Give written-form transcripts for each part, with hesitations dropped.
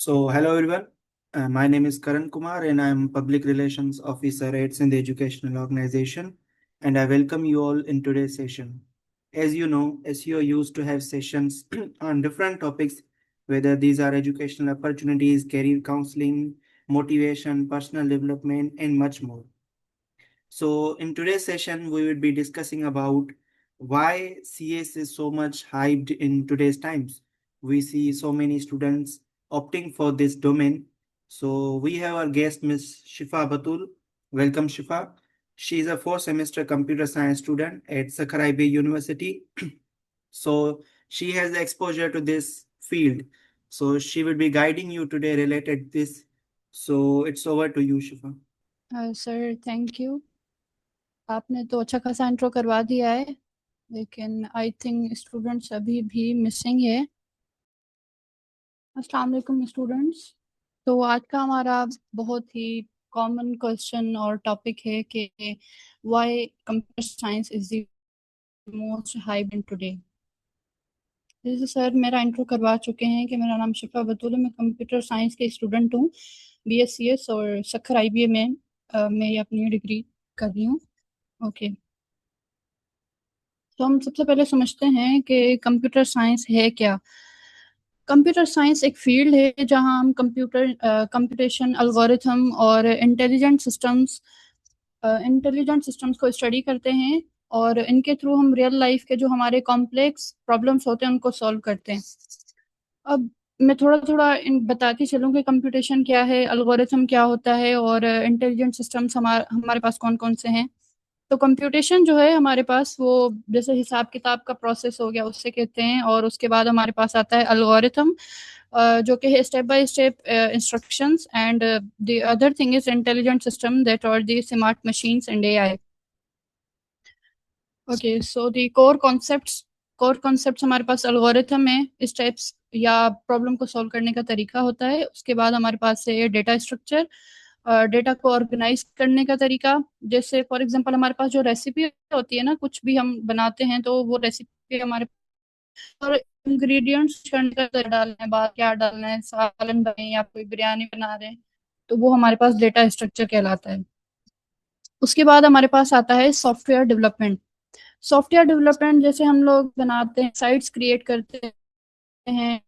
Hello everyone. My name is Karan Kumar and I am Public Relations Officer at Sindh Educational Organization, and I welcome you all in today's session. As you know, SEO used to have sessions on different topics, whether these are educational opportunities, career counseling, motivation, personal development, and much more. So in today's session, we will be discussing about why CS is so much hyped in today's times. We see so many students opting for this domain. So we have our guest, Miss Shifa Batul. Welcome, Shifa. She is a fourth semester computer science student at Sakhar IB University. So she has exposure to this field. So she will be guiding you today related this. So it's over to you, Shifa. Sir thank you. आपने तो अच्छा खासा intro करवा दिया है, लेकिन I think students अभी भी मिसिंग है। अस्सलाम वालेकुम स्टूडेंट्स। तो आज का हमारा बहुत ही कॉमन क्वेश्चन और टॉपिक है कि why computer science is the most hype in today. जैसे सर मेरा इंट्रो करवा चुके हैं कि मेरा नाम शिफा बतूल है, मैं कंप्यूटर साइंस के स्टूडेंट हूँ BSCS और सखर IBA में मैं अपनी डिग्री कर रही हूँ। ओके, तो हम सबसे पहले समझते हैं कि कंप्यूटर साइंस है क्या। कंप्यूटर साइंस एक फील्ड है जहां हम कंप्यूटेशन एल्गोरिथम और इंटेलिजेंट सिस्टम्स को स्टडी करते हैं, और इनके थ्रू हम रियल लाइफ के जो हमारे कॉम्प्लेक्स प्रॉब्लम्स होते हैं उनको सॉल्व करते हैं। अब मैं थोड़ा थोड़ा बताती चलूँ कि कंप्यूटेशन क्या है, एल्गोरिथम क्या होता है, और इंटेलिजेंट सिस्टम्स हमारे पास कौन कौन से हैं। तो कंप्यूटेशन जो है हमारे पास, वो जैसे हिसाब किताब का प्रोसेस हो गया उससे कहते हैं, और उसके बाद हमारे पास आता है एल्गोरिथम, जो कि है step by step instructions, and the other thing is intelligent system that are the smart machines and AI। Okay, so the core concepts हमारे पास एल्गोरिथम है, स्टेप्स या प्रॉब्लम को सॉल्व करने का तरीका होता है। उसके बाद हमारे पास है डेटा स्ट्रक्चर, डेटा को ऑर्गेनाइज करने का तरीका। जैसे फॉर एग्जांपल हमारे पास जो रेसिपी होती है ना, कुछ भी हम बनाते हैं तो वो रेसिपी हमारे, और इंग्रेडिएंट्स करने का तरीका, डालना है बाद क्या डालना है, सालन बने या कोई बिरयानी बना रहे हैं, तो वो हमारे पास डेटा स्ट्रक्चर कहलाता है। उसके बाद हमारे पास आता है सॉफ्टवेयर डेवलपमेंट। सॉफ्टवेयर डेवलपमेंट जैसे हम लोग बनाते हैं, साइट्स क्रिएट करते हैं,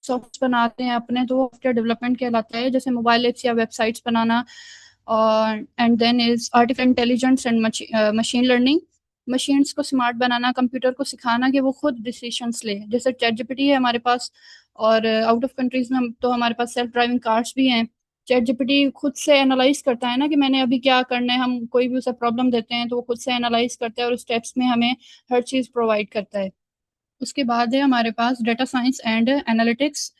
सॉफ्ट बनाते हैं अपने, तो वो सॉफ्टवेयर डेवलपमेंट कहलाता है। जैसे मोबाइल एप्स या वेबसाइट्स बनाना, और and then is artificial intelligence and machine learning. Machines को स्मार्ट बनाना, कंप्यूटर को सिखाना कि वो खुद डिसीजंस ले। जैसे चैट जीपीटी है हमारे पास, और आउट ऑफ कंट्रीज में तो हमारे पास सेल्फ ड्राइविंग कार्स भी हैं। चैट जीपीटी खुद से एनालाइज करता है ना कि मैंने अभी क्या करना है। हम कोई भी उसे प्रॉब्लम देते हैं तो वो खुद से एनालाइज करता है और स्टेप्स में हमें हर चीज प्रोवाइड करता है। उसके बाद है हमारे पास data science and analytics.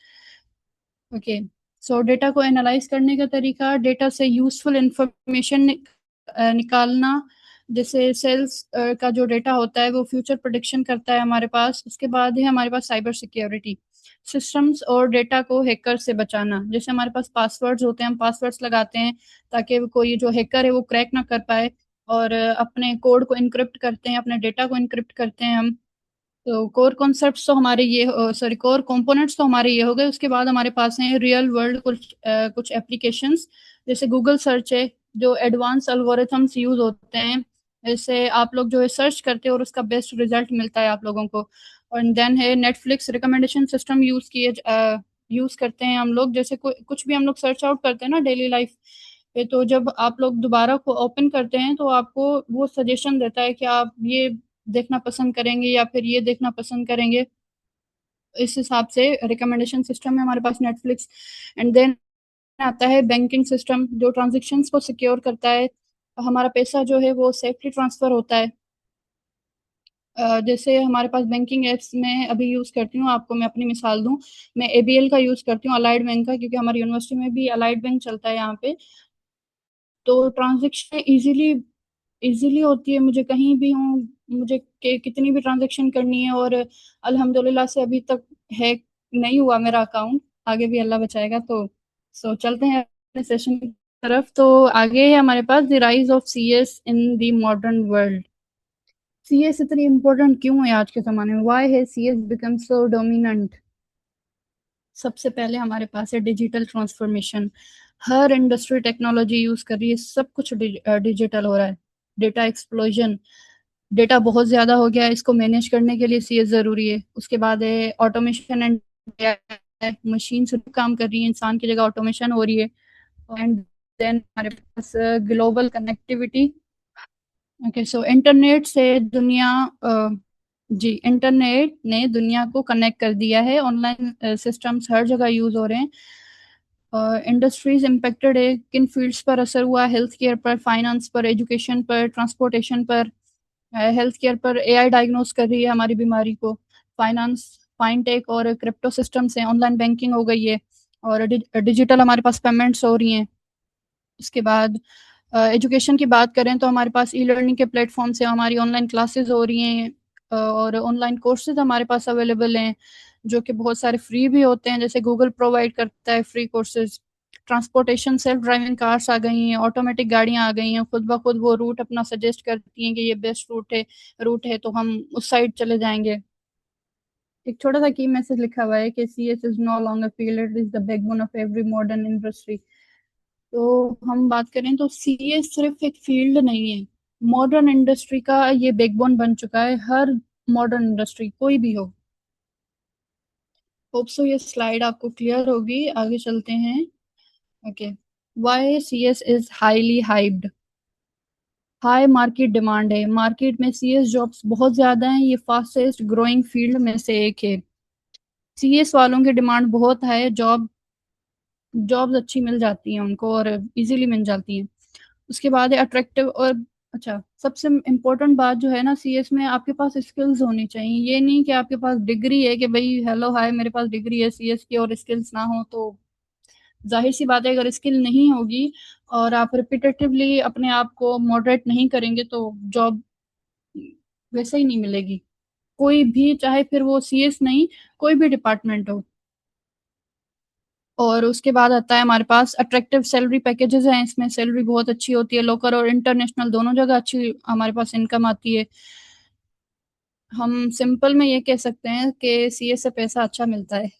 Okay, so data को एनालाइज करने का तरीका, डेटा से यूजफुल इंफॉर्मेशन निकालना। जैसे सेल्स का जो डेटा होता है वो फ्यूचर प्रोडिक्शन करता है हमारे पास। उसके बाद है हमारे पास साइबर सिक्योरिटी, सिस्टम्स और डेटा को हैकर से बचाना। जैसे हमारे पास पासवर्ड्स होते हैं, हम पासवर्ड्स लगाते हैं ताकि कोई जो हैकर है वो क्रैक ना कर पाए, और अपने कोड को इनक्रिप्ट करते हैं, अपने डेटा को इनक्रिप्ट करते हैं हम। तो कोर कॉन्सेप्ट्स तो हमारे ये, सॉरी, कोर कंपोनेंट्स तो हमारे ये हो गए। उसके बाद हमारे पास हैं रियल वर्ल्ड कुछ एप्लीकेशंस। जैसे गूगल सर्च है, जो एडवांस एल्गोरिथम्स यूज होते हैं। जैसे आप लोग जो है सर्च करते हो और उसका बेस्ट रिजल्ट मिलता है आप लोगों को। और देन है नेटफ्लिक्स रिकमेंडेशन सिस्टम यूज करते हैं हम लोग। जैसे कुछ भी हम लोग सर्च आउट करते हैं ना डेली लाइफ पे, तो जब आप लोग दोबारा को ओपन करते हैं तो आपको वो सजेशन देता है कि आप ये देखना पसंद करेंगे या फिर ये देखना पसंद करेंगे। इस हिसाब से रिकमेंडेशन सिस्टम है हमारे पास नेटफ्लिक्स। एंड देन आता है बैंकिंग सिस्टम, जो ट्रांजेक्शन्स को सिक्योर करता है, हमारा पैसा जो है वो सेफली ट्रांसफर होता है। जैसे हमारे पास बैंकिंग एप्स में अभी यूज करती हूँ, आपको मैं अपनी मिसाल दूं। मैं ABL का यूज करती हूँ, अलाइड बैंक का, क्योंकि हमारी यूनिवर्सिटी में भी अलाइड बैंक चलता है यहाँ पे। तो ट्रांजेक्शन इजीली होती है, मुझे कहीं भी हूँ, मुझे कितनी भी ट्रांजैक्शन करनी है। और अल्हम्दुलिल्लाह से अभी तक हैक नहीं हुआ मेरा अकाउंट, आगे भी अल्लाह बचाएगा। तो चलते हैं अपने सेशन की तरफ। तो आगे है हमारे पास the rise of CS in the modern world. CS इतनी इम्पोर्टेंट क्यों है आज के ज़माने में? व्हाई है CS बिकम सो डोमिनेंट? सबसे पहले हमारे पास है डिजिटल ट्रांसफॉर्मेशन। हर इंडस्ट्री टेक्नोलॉजी यूज कर रही है, सब कुछ डिजिटल हो रहा है। डेटा एक्सप्लोजन, डेटा बहुत ज्यादा हो गया है, इसको मैनेज करने के लिए सीएस जरूरी है। उसके बाद है ऑटोमेशन एंड, मशीन से काम कर रही है, इंसान की जगह ऑटोमेशन हो रही है। एंड देन हमारे पास global connectivity. Okay, so internet से दुनिया जी, इंटरनेट ने दुनिया को कनेक्ट कर दिया है। ऑनलाइन सिस्टम्स हर जगह यूज हो रहे हैं। इंडस्ट्रीज इम्पेक्टेड है, किन फील्ड्स पर असर हुआ? हेल्थ केयर पर, फाइनेंस पर, एजुकेशन पर, ट्रांसपोर्टेशन पर। हेल्थ केयर पर एआई डायग्नोस कर रही है हमारी बीमारी को। फाइनेंस, फाइनटेक और क्रिप्टो सिस्टम्स हैं, ऑनलाइन बैंकिंग हो गई है। और डिजिटल हमारे पास पेमेंट्स हो रही हैं। उसके बाद एजुकेशन की बात करें तो हमारे पास ई लर्निंग के प्लेटफॉर्म से हमारी ऑनलाइन क्लासेस हो रही हैं। और ऑनलाइन कोर्सेज हमारे पास अवेलेबल हैं, जो कि बहुत सारे फ्री भी होते हैं, जैसे गूगल प्रोवाइड करता है free courses. Transportation, self driving cars आ गई हैं, ऑटोमेटिक गाड़ियां आ गई हैं, खुद ब खुद वो रूट अपना सजेस्ट करती हैं कि ये बेस्ट रूट है तो हम उस साइड चले जाएंगे। एक छोटा सा की मैसेज लिखा हुआ है कि CS is no longer field, it is the backbone of every modern industry. तो हम बात करें तो सीए सिर्फ एक फील्ड नहीं है, मॉडर्न इंडस्ट्री का ये बैकबोन बन चुका है। हर मॉडर्न इंडस्ट्री कोई भी हो। होप सो ये स्लाइड आपको क्लियर होगी। आगे चलते हैं। Okay, why CS is highly hyped. High market demand है, मार्केट में सीएस जॉब्स बहुत ज्यादा हैं, ये फास्टेस्ट ग्रोइंग फील्ड में से एक है। सीएस वालों की डिमांड बहुत है, जॉब्स अच्छी मिल जाती हैं उनको और इजीली मिल जाती हैं। उसके बाद है अट्रैक्टिव और, अच्छा, सबसे इम्पोर्टेंट बात जो है ना सीएस में, आपके पास स्किल्स होनी चाहिए। ये नहीं कि आपके पास डिग्री है कि भाई हेलो हाय मेरे पास डिग्री है सीएस की और स्किल्स ना हो, तो जाहिर सी बात है अगर स्किल नहीं होगी और आप रिपीटेटिवली अपने आप को मॉडरेट नहीं करेंगे तो जॉब वैसे ही नहीं मिलेगी। कोई भी, चाहे फिर वो सीएस नहीं, कोई भी डिपार्टमेंट हो। और उसके बाद आता है हमारे पास अट्रैक्टिव सैलरी पैकेजेस हैं, इसमें सैलरी बहुत अच्छी होती है, लोकल और इंटरनेशनल दोनों जगह अच्छी हमारे पास इनकम आती है। हम सिंपल में ये कह सकते हैं कि सीए से पैसा अच्छा मिलता है।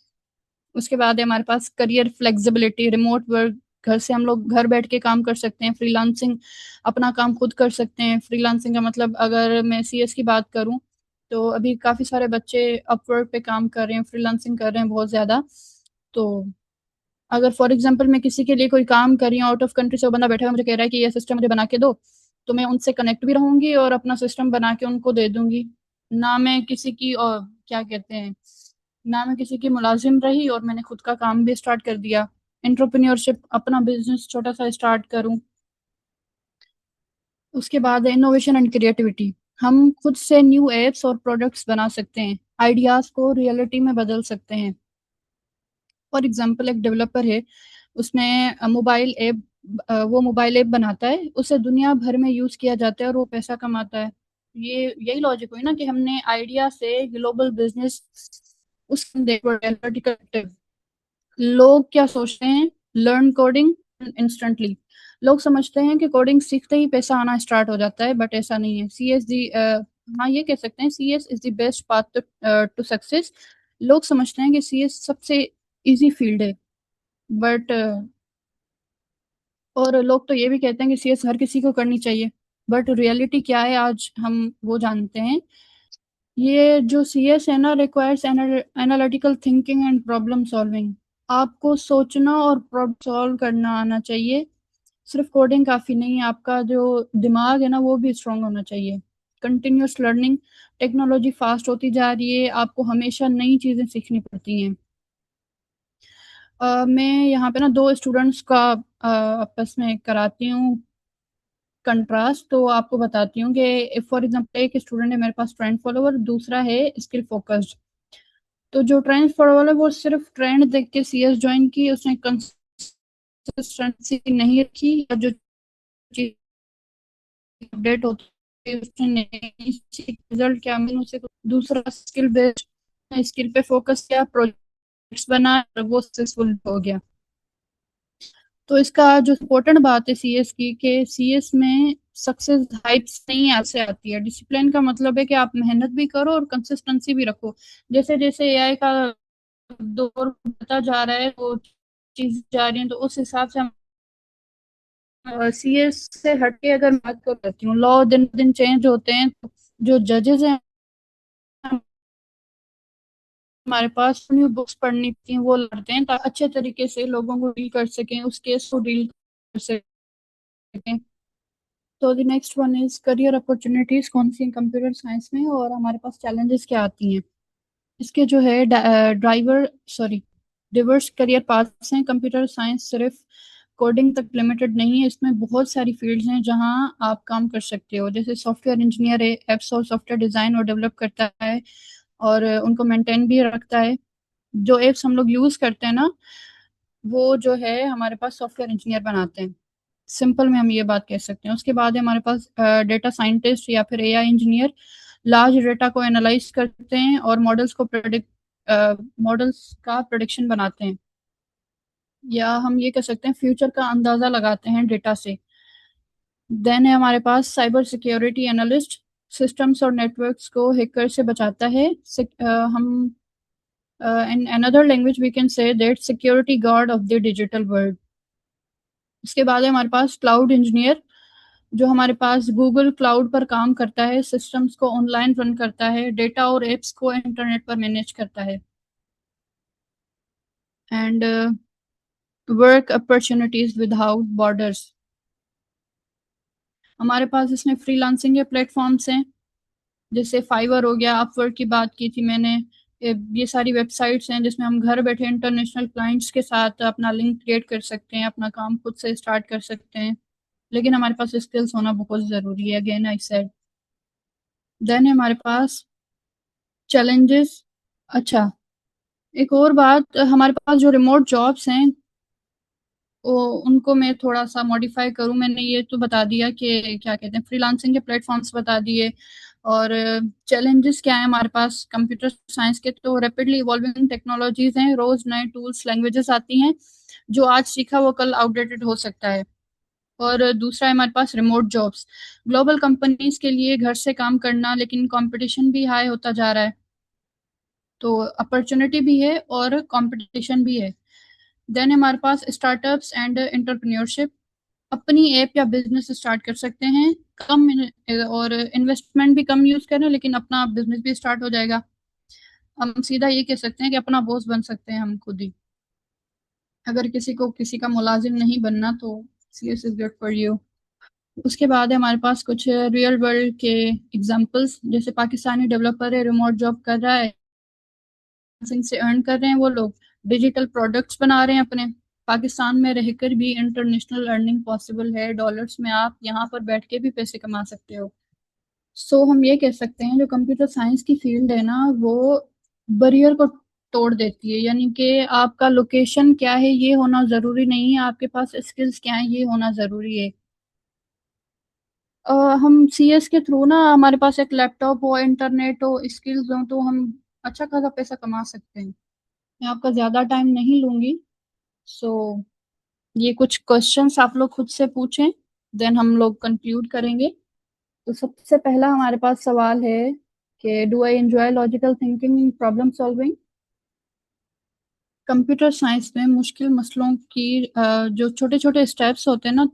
उसके बाद है हमारे पास करियर फ्लेक्सिबिलिटी, रिमोट वर्क, घर से हम लोग घर बैठ के काम कर सकते हैं। फ्रीलांसिंग, अपना काम खुद कर सकते हैं। फ्रीलांसिंग का मतलब, अगर मैं सीएस की बात करूं तो अभी काफी सारे बच्चे अपवर्क पे काम कर रहे हैं, फ्रीलांसिंग कर रहे हैं बहुत ज्यादा। तो अगर फॉर एग्जाम्पल मैं किसी के लिए कोई काम कर रही हूँ, आउट ऑफ कंट्री से वो बंदा बैठा है, मुझे कह रहा है कि ये सिस्टम मुझे बना के दो, तो मैं उनसे कनेक्ट भी रहूंगी और अपना सिस्टम बना के उनको दे दूंगी। ना मैं किसी की, और क्या कहते हैं, ना मैं किसी की मुलाजिम रही और मैंने खुद का काम भी स्टार्ट कर दिया। एंटरप्रेन्योरशिप, अपना बिजनेस छोटा सा स्टार्ट करूं। उसके बाद है इनोवेशन एंड क्रिएटिविटी। हम खुद से न्यू एप्स और प्रोडक्ट्स बना सकते हैं, आइडियाज को रियलिटी में बदल सकते हैं। फॉर एग्जाम्पल एक डेवलपर है, उसमें मोबाइल ऐप, वो मोबाइल ऐप बनाता है, उसे दुनिया भर में यूज किया जाता है और वो पैसा कमाता है। ये यही लॉजिक हुई ना कि हमने आइडिया से ग्लोबल बिजनेस। उस लोग क्या सोचते हैं, लर्न कोडिंग इंस्टेंटली। लोग समझते हैं कि कोडिंग सीखते ही पैसा आना स्टार्ट हो जाता है, बट ऐसा नहीं है। सी एस दी, हाँ ये कह सकते हैं C S is the best path to success. लोग समझते हैं कि सी एस सबसे इजी फील्ड है, बट और लोग तो ये भी कहते हैं कि सीएस हर किसी को करनी चाहिए, बट रियलिटी क्या है आज हम वो जानते हैं। ये जो सीएस है ना, requires analytical thinking and problem solving. आपको सोचना और प्रॉब्लम सॉल्व करना आना चाहिए। सिर्फ कोडिंग काफी नहीं है, आपका जो दिमाग है ना वो भी स्ट्रांग होना चाहिए। कंटिन्यूअस लर्निंग, टेक्नोलॉजी फास्ट होती जा रही है, आपको हमेशा नई चीजें सीखनी पड़ती हैं। मैं यहाँ पे ना दो स्टूडेंट्स का आपस में कराती हूँ कंट्रास्ट, तो आपको बताती हूँ कि फॉर एग्जांपल एक स्टूडेंट है मेरे पास ट्रेंड फॉलोवर, दूसरा है स्किल फोकस्ड। तो जो ट्रेंड फॉलोवर है वो सिर्फ ट्रेंड देख के सीएस ज्वाइन की, उसने कंसिस्टेंसी नहीं रखी, या जो चीज अपडेट होती है उसने नहीं सीखी, रिजल्ट क्या मैंने उसे। दूसरा स्किल बेस्ड, स्किल पे फोकस किया, प्रोजेक्ट्स बना, वो सक्सेसफुल हो गया। तो इसका जो इम्पोर्टेंट बात है सीएस की, कि सीएस में सक्सेस हाइप्स नहीं ऐसे आती है। डिसिप्लिन का मतलब है कि आप मेहनत भी करो और कंसिस्टेंसी भी रखो। जैसे जैसे एआई का दौर बढ़ता जा रहा है, वो चीज जा रही है, तो उस हिसाब से हम सीएस से हटके अगर बात करती हूँ, लॉ दिन दिन चेंज होते हैं, तो जो जजेस हैं हमारे पास, न्यू बुक्स पढ़नी पड़ती हैं, वो लड़ते हैं ताकि अच्छे तरीके से लोगों को डील कर सकें, उस केस को डील कर सकें। तो the next one is career opportunities कौन सी कंप्यूटर साइंस में, और हमारे पास चैलेंजेस क्या आती हैं। इसके जो है driver sorry Divers career paths हैं। कंप्यूटर साइंस सिर्फ कोडिंग तक लिमिटेड नहीं है, इसमें बहुत सारी फील्ड्स हैं जहां आप काम कर सकते हो। जैसे सॉफ्टवेयर इंजीनियर है, एप्स और सॉफ्टवेयर डिजाइन और डेवलप करता है और उनको मेंटेन भी रखता है। जो एप्स हम लोग यूज करते हैं ना, वो जो है हमारे पास सॉफ्टवेयर इंजीनियर बनाते हैं, सिंपल में हम ये बात कह सकते हैं। उसके बाद है हमारे पास डेटा साइंटिस्ट या फिर एआई इंजीनियर, लार्ज डेटा को एनालाइज करते हैं और मॉडल्स का प्रेडिक्शन बनाते हैं, या हम ये कह सकते हैं फ्यूचर का अंदाजा लगाते हैं डेटा से। देन है हमारे पास साइबर सिक्योरिटी एनालिस्ट, सिस्टम्स और नेटवर्क्स को हैकर से बचाता है। हम in another language we can say that security guard of the digital world. इसके बाद है हमारे पास क्लाउड इंजीनियर, जो हमारे पास गूगल क्लाउड पर काम करता है, सिस्टम्स को ऑनलाइन रन करता है, डेटा और एप्स को इंटरनेट पर मैनेज करता है। And work opportunities without borders, हमारे पास इसमें फ्रीलांसिंग के प्लेटफॉर्म्स हैं, जैसे फाइवर हो गया, अपवर्क की बात की थी मैंने। ये सारी वेबसाइट्स हैं जिसमें हम घर बैठे इंटरनेशनल क्लाइंट्स के साथ अपना लिंक क्रिएट कर सकते हैं, अपना काम खुद से स्टार्ट कर सकते हैं, लेकिन हमारे पास स्किल्स होना बहुत जरूरी है, अगेन आई सेड। देन है हमारे पास चैलेंजेस। अच्छा, एक और बात, हमारे पास जो रिमोट जॉब्स हैं, वो उनको मैं थोड़ा सा मॉडिफाई करूं। मैंने ये तो बता दिया कि क्या कहते हैं, फ्रीलांसिंग के प्लेटफॉर्म्स बता दिए, और चैलेंजेस क्या है हमारे पास कंप्यूटर साइंस के, तो रैपिडली इवॉल्विंग टेक्नोलॉजीज हैं, रोज नए टूल्स लैंग्वेजेस आती हैं, जो आज सीखा वो कल आउटडेटेड हो सकता है। और दूसरा है हमारे पास रिमोट जॉब्स, ग्लोबल कंपनीज के लिए घर से काम करना, लेकिन कंपटीशन भी हाई होता जा रहा है, तो अपॉर्चुनिटी भी है और कंपटीशन भी है। देन हमारे पास स्टार्टअप्स एंड एंटरप्रेन्योरशिप, अपनी ऐप या बिजनेस स्टार्ट कर सकते हैं, कम और इन्वेस्टमेंट भी कम यूज करें, लेकिन अपना बिजनेस भी स्टार्ट हो जाएगा। हम सीधा ये कह सकते हैं कि अपना बॉस बन सकते हैं हम खुद ही। अगर किसी को किसी का मुलाजिम नहीं बनना, तो CS is good for you. उसके बाद है हमारे पास कुछ रियल वर्ल्ड के एग्जांपल्स, जैसे पाकिस्तानी डेवलपर है, रिमोट जॉब कर रहा है, से अर्न कर रहे हैं वो लोग, डिजिटल प्रोडक्ट्स बना रहे हैं अपने, पाकिस्तान में रहकर भी इंटरनेशनल अर्निंग पॉसिबल है, डॉलर्स में आप यहाँ पर बैठ के भी पैसे कमा सकते हो। सो हम ये कह सकते हैं जो कंप्यूटर साइंस की फील्ड है ना, वो बैरियर को तोड़ देती है, यानी कि आपका लोकेशन क्या है ये होना जरूरी नहीं है, आपके पास स्किल्स क्या है ये होना जरूरी है। अ, हम सीएस के थ्रू ना, हमारे पास एक लैपटॉप हो, इंटरनेट हो, स्किल्स हो, तो हम अच्छा खासा पैसा कमा सकते हैं। मैं आपका ज्यादा टाइम नहीं लूंगी। सो ये कुछ क्वेश्चंस आप लोग खुद से पूछें, देन हम लोग कंक्लूड करेंगे। तो सबसे पहला हमारे पास सवाल है कि do I enjoy logical thinking in problem solving. Computer science में मुश्किल मसलों की जो छोटे छोटे स्टेप्स होते हैं ना,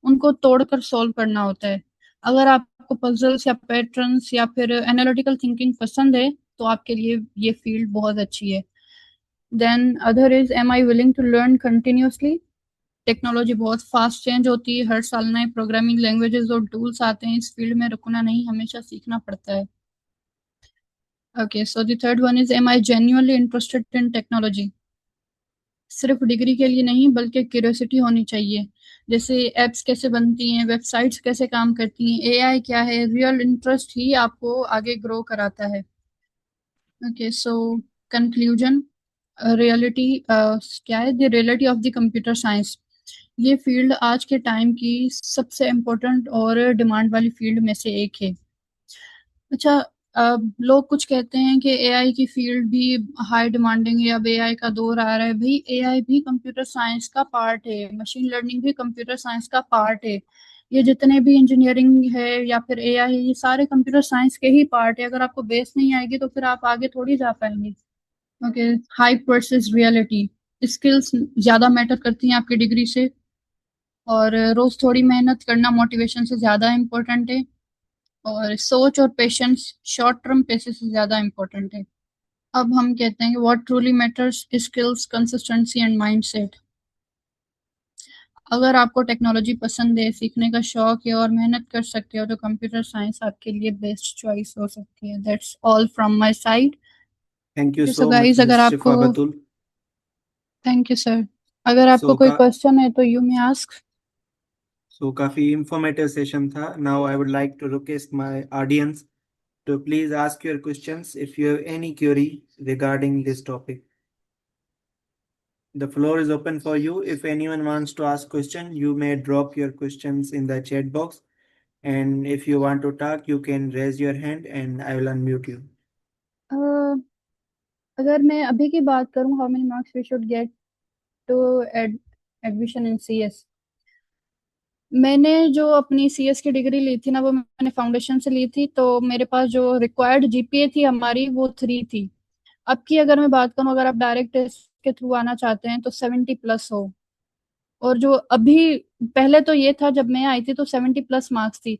उनको तोड़कर सॉल्व करना होता है। अगर आपको पजल्स या पैटर्न्स या फिर एनालिटिकल थिंकिंग पसंद है, तो आपके लिए ये फील्ड बहुत अच्छी है। Then other is am I willing to learn continuously. Technology बहुत फास्ट चेंज होती है, हर साल नए प्रोग्रामिंग लैंग्वेजेस और टूल्स आते हैं, इस फील्ड में रुकना नहीं, हमेशा सीखना पड़ता है। Okay, so the third one is am I genuinely interested in technology. सिर्फ डिग्री के लिए नहीं, बल्कि क्यूरियोसिटी होनी चाहिए, जैसे एप्स कैसे बनती हैं, वेबसाइट्स कैसे काम करती हैं, एआई क्या है, रियल इंटरेस्ट ही आपको आगे ग्रो कराता है। ओके, सो कंक्लूजन, रियलिटी क्या है, the reality of the computer science, ये फील्ड आज के टाइम की सबसे इम्पोर्टेंट और डिमांड वाली फील्ड में से एक है। अच्छा, अब लोग कुछ कहते हैं कि एआई की फील्ड भी हाई डिमांडिंग है, अब एआई का दौर आ रहा है। भाई, एआई भी कंप्यूटर साइंस का पार्ट है, मशीन लर्निंग भी कंप्यूटर साइंस का पार्ट है, ये जितने भी इंजीनियरिंग है या फिर एआई है, ये सारे कंप्यूटर साइंस के ही पार्ट है। अगर आपको बेस नहीं आएगी तो फिर आप आगे थोड़ी जा पाएंगे। Okay, hype versus reality. Skills ज्यादा मैटर करती हैं आपकी डिग्री से, और रोज थोड़ी मेहनत करना मोटिवेशन से ज्यादा इम्पोर्टेंट है, और सोच और पेशेंस शॉर्ट टर्म पैसे से ज्यादा इम्पोर्टेंट है। अब हम कहते हैं कि what truly matters, skills, consistency and mindset. अगर आपको टेक्नोलॉजी पसंद है, सीखने का शौक है और मेहनत कर सकते हो, तो कंप्यूटर साइंस आपके लिए बेस्ट चॉइस हो सकती है। That's all from my side. Thank you so so much, guys, अगर Miss आपको, Shifa Batul. Thank you sir, अगर आपको So, कोई क्वेश्चन है तो यू मे आस्क। काफी informative session था. Now I would like to request my audience to please ask your questions if you have any query regarding this topic. The floor is open for you. If anyone wants to ask question, you may drop your questions in the chat box. And if you want to talk, you can raise your hand and I will unmute you. अगर मैं अभी की बात करूं, how many marks we should get to admission in CS. मैंने जो अपनी CS की डिग्री ली थी ना, वो मैंने फाउंडेशन से ली थी, तो मेरे पास जो रिक्वायर्ड जीपीए थी हमारी, वो 3 थी। अब की अगर मैं बात करूं, अगर आप डायरेक्ट टेस्ट के थ्रू आना चाहते हैं तो 70+ हो। और जो अभी, पहले तो ये था जब मैं आई थी तो 70+ मार्क्स थी।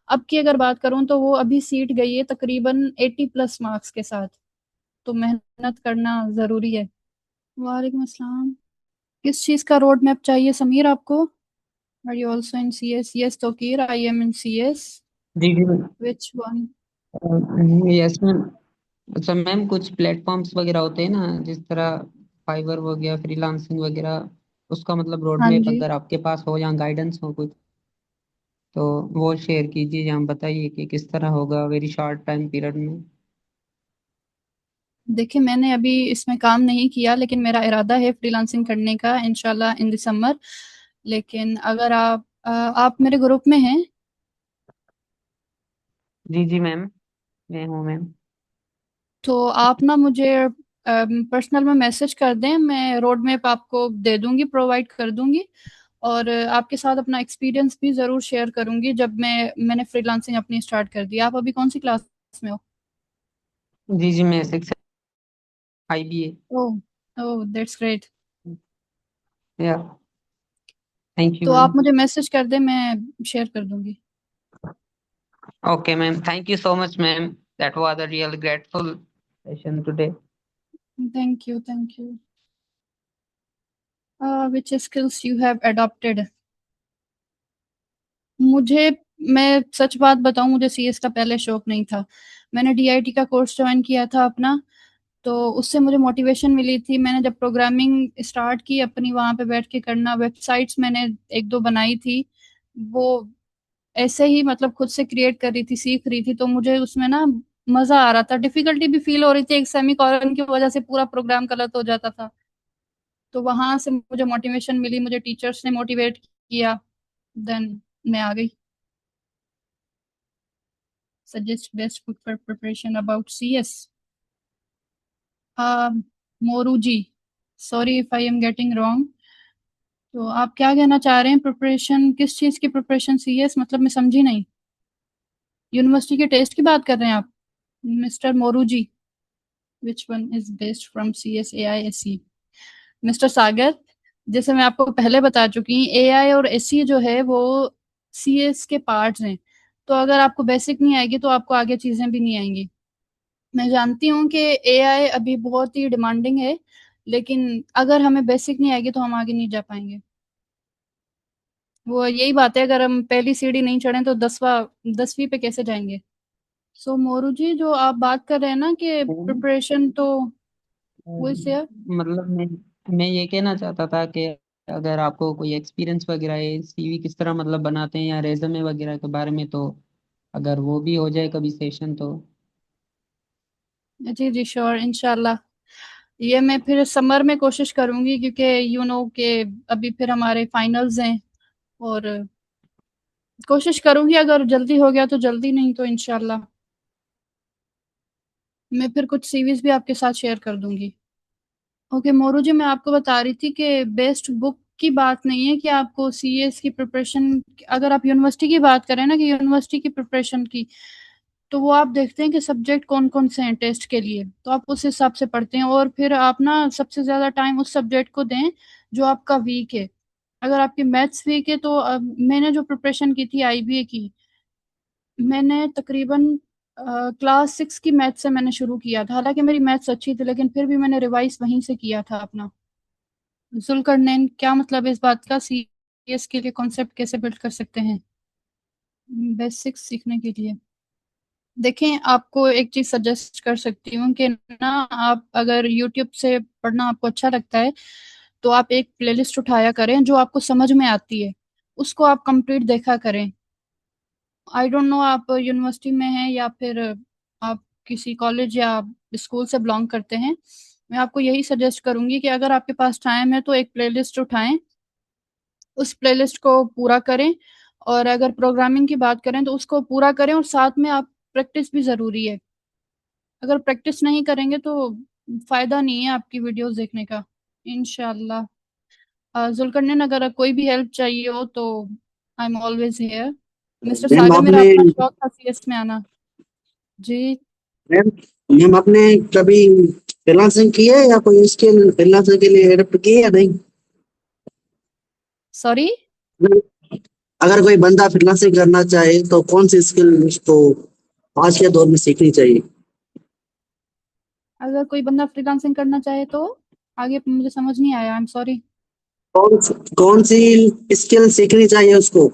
अब की अगर बात करूं तो वो अभी सीट गई है तकरीबन 80+ मार्क्स के साथ। तो मेहनत करना जरूरी है। वालेकुम अस्सलाम। किस चीज का रोड मैप चाहिए समीर आपको? Are you also in CS? Yes Tauqeer, I am in CS. जी जी व्हिच वन? Yes ma'am. अच्छा मैम, कुछ प्लेटफॉर्म्स वगैरह होते हैं ना, जिस तरह फाइवर हो गया, फ्रीलांसिंग वगैरह, उसका मतलब रोड हाँ मैप जी। अगर आपके पास हो या गाइडेंस हो कुछ, तो वो शेयर कीजिए या हम बताइए कि किस तरह होगा वेरी शॉर्ट टाइम पीरियड में। देखिए, मैंने अभी इसमें काम नहीं किया, लेकिन मेरा इरादा है फ्रीलांसिंग करने का इंशाल्लाह इन दिसंबर। लेकिन अगर आप मेरे ग्रुप में हैं, जी जी मैम, मैं हूँ मैम। तो आप ना मुझे पर्सनल में मैसेज कर दें, मैं रोड मैप आपको दे दूंगी, प्रोवाइड कर दूंगी। और आपके साथ अपना एक्सपीरियंस भी ज़रूर शेयर करूंगी जब मैंने फ्रीलांसिंग अपनी स्टार्ट कर दी। आप अभी कौन सी क्लास में हो? जी जी, मैं 6 IBA। Oh, oh that's great. या, थैंक यू तो मैम। आप मुझे मैसेज कर दें, मैं शेयर कर दूंगी। Okay ma'am, thank you so much ma'am, that was a real grateful session today. Thank you, thank you. Which skills you have adopted? मुझे, मैं सच बात बताऊं, मुझे सीएस का पहले शौक नहीं था। मैंने डीआईटी का कोर्स ज्वाइन किया था अपना, तो उससे मुझे मोटिवेशन मिली थी। मैंने जब प्रोग्रामिंग स्टार्ट की अपनी, वहां पे बैठ के करना, वेबसाइट्स मैंने एक दो बनाई थी। वो ऐसे ही मतलब खुद से क्रिएट कर रही थी, सीख रही थी, तो मुझे उसमें ना मजा आ रहा था। डिफिकल्टी भी फील हो रही थी, एक सेमी कॉलन की वजह से पूरा प्रोग्राम गलत हो जाता था। तो वहां से मुझे मोटिवेशन मिली, मुझे टीचर्स ने मोटिवेट किया, देन मैं आ गई। Suggest best book for preparation about CS. Moru ji, sorry if I am getting wrong. तो आप क्या कहना चाह रहे हैं? प्रिपरेशन किस चीज की प्रिपरेशन? सीएस मतलब मैं समझी नहीं। यूनिवर्सिटी के टेस्ट की बात कर रहे हैं आप, mister Moru ji? Which one is best from CS, AI, SE? Mister Sagar, जैसे मैं आपको पहले बता चुकी हूँ, एआई और एसई जो है वो सीएस के पार्ट्स हैं। तो अगर आपको बेसिक नहीं आएगी तो आपको आगे चीजें भी नहीं आएंगी। मैं जानती हूँ कि एआई अभी बहुत ही डिमांडिंग है, लेकिन अगर हमें बेसिक नहीं आएगी तो हम आगे नहीं जा पाएंगे। वो यही बात है, अगर हम पहली सीढ़ी नहीं चढ़े तो 10वीं पे कैसे जाएंगे? सो मोरू जी, जो आप बात कर रहे हैं ना कि प्रिपरेशन, तो वो इससे। मतलब मैं ये कहना चाहता था कि अगर आपको कोई एक्सपीरियंस वगैरह है, सीवी किस तरह मतलब बनाते हैं या रेजमे वगैरह के बारे में, तो अगर वो भी हो जाए कभी सेशन तो। जी जी श्योर, इंशाल्लाह। ये मैं फिर समर में कोशिश करूंगी, क्योंकि यू नो के अभी फिर हमारे फाइनल्स हैं। और कोशिश करूंगी, अगर जल्दी हो गया तो जल्दी, नहीं तो इंशाल्लाह मैं फिर कुछ सीवीज भी आपके साथ शेयर कर दूंगी। ओके मोरू जी, मैं आपको बता रही थी कि बेस्ट बुक की बात नहीं है कि आपको सीएस की प्रिपरेशन, अगर आप यूनिवर्सिटी की बात करें ना, कि यूनिवर्सिटी की प्रिपरेशन की, तो वो आप देखते हैं कि सब्जेक्ट कौन कौन से हैं टेस्ट के लिए, तो आप उस हिसाब से पढ़ते हैं और फिर आप ना सबसे ज्यादा टाइम उस सब्जेक्ट को दें जो आपका वीक है। अगर आपकी मैथ्स वीक है तो मैंने जो प्रिपरेशन की थी आईबीए की, मैंने तकरीबन क्लास 6 की मैथ से मैंने शुरू किया था। हालांकि मेरी मैथ्स अच्छी थी लेकिन फिर भी मैंने रिवाइज वहीं से किया था अपना। जुल्करनैन, क्या मतलब है इस बात का? सीएस के लिए कॉन्सेप्ट कैसे बिल्ड कर सकते हैं? बेसिक्स सीखने के लिए देखें, आपको एक चीज सजेस्ट कर सकती हूँ कि ना, आप अगर यूट्यूब से पढ़ना आपको अच्छा लगता है तो आप एक प्लेलिस्ट उठाया करें जो आपको समझ में आती है, उसको आप कंप्लीट देखा करें। आई डोंट नो आप यूनिवर्सिटी में हैं या फिर आप किसी कॉलेज या स्कूल से बिलोंग करते हैं। मैं आपको यही सजेस्ट करूंगी कि अगर आपके पास टाइम है तो एक प्लेलिस्ट उठाएं, उस प्लेलिस्ट को पूरा करें। और अगर प्रोग्रामिंग की बात करें तो उसको पूरा करें और साथ में आप प्रैक्टिस भी जरूरी है। अगर प्रैक्टिस नहीं करेंगे तो फायदा नहीं है आपकी वीडियोस देखने का। इंशाल्लाह। जुल्करनैन, अगर कोई भी हेल्प चाहिए हो तो I am always here. Mister ma'am Sagar, मेरा आपने अपना शौक था सीएस में आना। जी। मैम मैम आपने कभी फ्रीलांसिंग की है या कोई स्किल फ्रीलांसर के लिए एडप्ट की है या नहीं? सॉरी। अगर कोई बंदा फ्रीलांसिंग करना चाहे तो कौन सी स्किल उसको आज के दौर में सीखनी चाहिए? अगर कोई बंदा फ्रीलांसिंग करना चाहे तो आगे मुझे समझ नहीं आया, आई एम सॉरी। कौन सी स्किल सीखनी चाहिए उसको?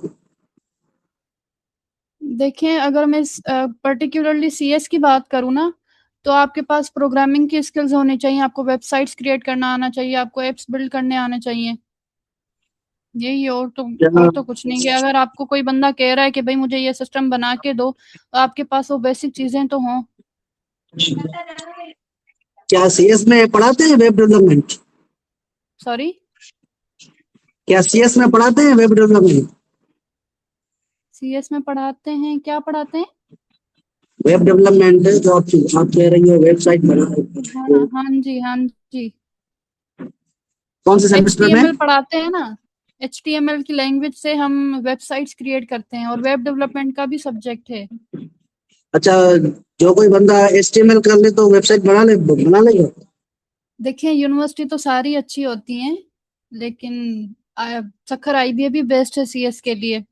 देखें, अगर मैं पर्टिकुलरली सीएस की बात करूँ ना, तो आपके पास प्रोग्रामिंग की स्किल्स होनी चाहिए, आपको वेबसाइट्स क्रिएट करना आना चाहिए, आपको एप्स बिल्ड करने आने चाहिए। यही, क्या और तो कुछ नहीं। कि अगर आपको कोई बंदा कह रहा है कि भाई मुझे ये सिस्टम बना के दो, तो आपके पास वो बेसिक चीजें तो हों। क्या सीएस में पढ़ाते हैं वेब डेवलपमेंट? सॉरी। क्या सीएस में पढ़ाते हैं वेब डेवलपमेंट? सीएस में पढ़ाते हैं? क्या पढ़ाते हैं? वेब डेवलपमेंट जो आप कह रही हो वेबसाइट बना हाँ वो हाँ जी, हाँ जी। कौन से सेमेस्टर में? एचटीएमएल पढ़ाते हैं ना। एचटीएमएल की लैंग्वेज से हम वेबसाइट्स क्रिएट करते हैं और वेब डेवलपमेंट का भी सब्जेक्ट है। अच्छा, जो कोई बंदा एचटीएमएल कर ले तो वेबसाइट बना लेगा? देखिए, यूनिवर्सिटी तो सारी अच्छी होती हैं लेकिन सखर आईबीए भी बेस्ट है सीएस के लिए।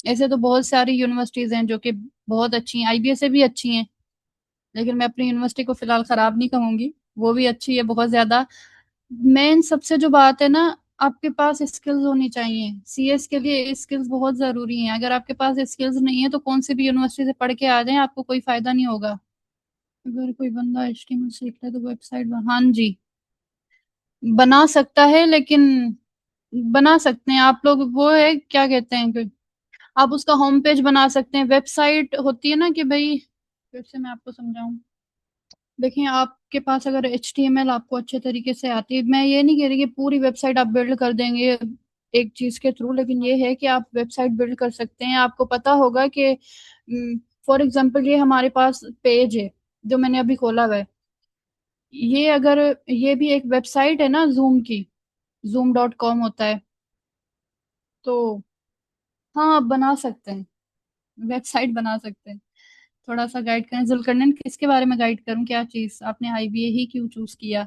ऐसे तो बहुत सारी यूनिवर्सिटीज हैं जो कि बहुत अच्छी हैं, आईबीए से भी अच्छी हैं। लेकिन मैं अपनी यूनिवर्सिटी को फिलहाल खराब नहीं कहूंगी, वो भी अच्छी है बहुत ज्यादा। मेन सबसे जो बात है ना, आपके पास स्किल्स होनी चाहिए। सीएस के लिए स्किल्स बहुत जरूरी हैं। अगर आपके पास स्किल्स नहीं है तो कौन सी भी यूनिवर्सिटी से पढ़ के आ जाएं, आपको कोई फायदा नहीं होगा। अगर कोई बंदा एचटीएमएल सीख ले तो वेबसाइट, हाँ जी, बना सकता है। लेकिन बना सकते हैं आप लोग, वो है क्या कहते हैं कि आप उसका होम पेज बना सकते हैं। वेबसाइट होती है ना कि भाई, फिर से मैं आपको समझाऊं। देखिए, आपके पास अगर एचटीएमएल आपको अच्छे तरीके से आती है, मैं ये नहीं कह रही कि पूरी वेबसाइट आप बिल्ड कर देंगे एक चीज के थ्रू, लेकिन ये है कि आप वेबसाइट बिल्ड कर सकते हैं। आपको पता होगा कि फॉर एग्जांपल ये हमारे पास पेज है जो मैंने अभी खोला हुआ है, ये अगर ये भी एक वेबसाइट है ना जूम की, zoom.com होता है। तो हाँ, आप बना सकते हैं, वेबसाइट बना सकते हैं। थोड़ा सा गाइड करें जुल्करनैन, किसके बारे में गाइड करूं? क्या चीज आपने आईबीए ही क्यों चूज किया?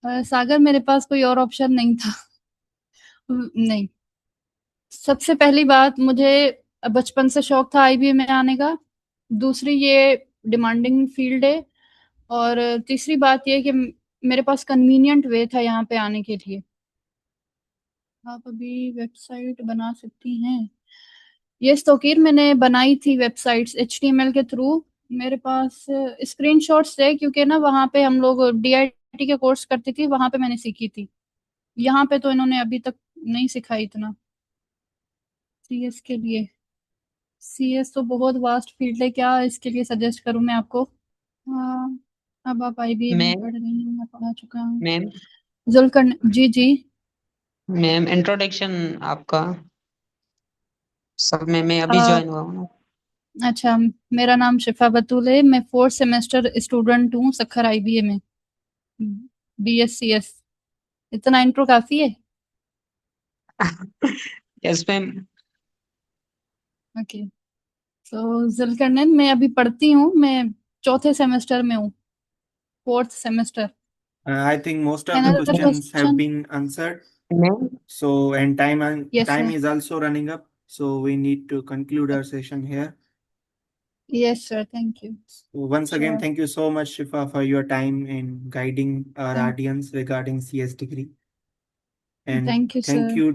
सागर, मेरे पास कोई और ऑप्शन नहीं था। नहीं, सबसे पहली बात, मुझे बचपन से शौक था आईबीए में आने का। दूसरी, ये डिमांडिंग फील्ड है। और तीसरी बात ये कि मेरे पास कन्वीनियंट वे था यहाँ पे आने के लिए। आप अभी वेबसाइट बना सकती हैं? यस तौकीर, मैंने बनाई थी वेबसाइट्स एचटीएमएल के थ्रू। मेरे पास स्क्रीनशॉट्स थे क्योंकि ना वहाँ पे हम लोग डीआईटी के कोर्स करती थी, वहां पे मैंने सीखी थी। यहाँ पे तो इन्होंने अभी तक नहीं सिखाई इतना। सीएस के लिए, सीएस तो बहुत वास्ट फील्ड है, क्या इसके लिए सजेस्ट करूँ मैं आपको? हाँ, अब आप आईबीए में मैम पढ़ रही हैं, मैं पढ़ा चुका हूँ। मैम जुल्करन जी जी। मैम इंट्रोडक्शन आपका सब में मैं अभी अ, ज्वाइन हुआ हूँ ना। अच्छा, मेरा नाम शिफा बतूल है, मैं 4th सेमेस्टर स्टूडेंट हूँ सखर आईबीए में, बीएससीएस। इतना इंट्रो काफी है। Yes ma'am. ओके। तो जुल्करनैन, मैं अभी पढ़ती हूँ, मैं चौथे सेमेस्टर में हूँ, 4th semester. I think most of the Another questions have question? been answered. Ma'am So, and Yes, time sir. is also running up. So we need to conclude our session here. Yes, sir. Thank you. So once again, Sure. thank you so much, Shifa, for your time in guiding our Thank- audience regarding CS degree. And Thank you, thank sir. you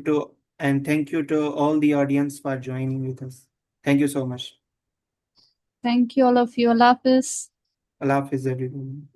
to all the audience for joining with us. Thank you so much. Thank you, all of you. Allah Hafiz. Allah Hafiz, everyone.